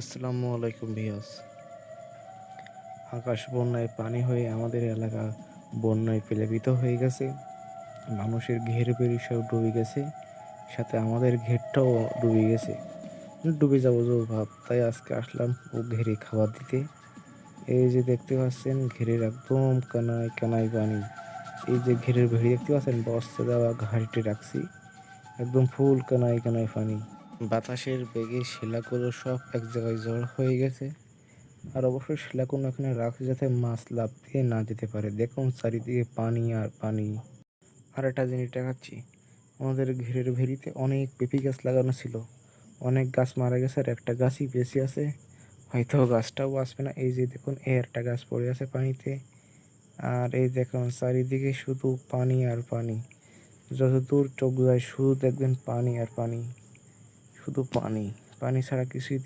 আসসালামু আলাইকুম ভিউয়ার্স। আকাশ বন্যায় পানি হয়ে আমাদের এলাকা বন্যায় প্লাবিত হয়ে গেছে। মানুষের ঘের বাড়ি সব ডুবে গেছে, সাথে আমাদের ঘেরটাও ডুবে গেছে। ডুবে যাবো যে ভাব, তাই আজকে আসলাম ও ঘেরে খাবার দিতে। এই যে দেখতে পাচ্ছেন ঘেরের একদম কানায় কানায় পানি। এই যে ঘেরের ভেড়ি দেখতে পাচ্ছেন, বস্তা দেওয়া ঘাড়িতে রাখছি, একদম ফুল কানায় কানায় পানি। বাতাসের বেগে শিলাগুলো সব এক জায়গায় জড় হয়ে গেছে। আর অবশ্যই শিলাকুণ্ড এখানে রাখছে যাতে মাছ লাফ দিয়ে না যেতে পারে। দেখুন চারিদিকে পানি আর পানি। আর একটা জিনিস দেখাচ্ছি, আমাদের ঘেরের ভেড়িতে অনেক পেঁপে গাছ লাগানো ছিল, অনেক গাছ মারা গেছে আর একটা গাছই বেঁচে আছে। হয়তো গাছটাও বাঁচবে না। এই যে দেখুন, এই একটা গাছ পড়ে আছে পানিতে। আর এই দেখুন চারিদিকে শুধু পানি আর পানি, যতদূর চোখ যায় শুধু দেখবেন পানি আর পানি, শুধু পানি। পানি ছাড়া কিছুই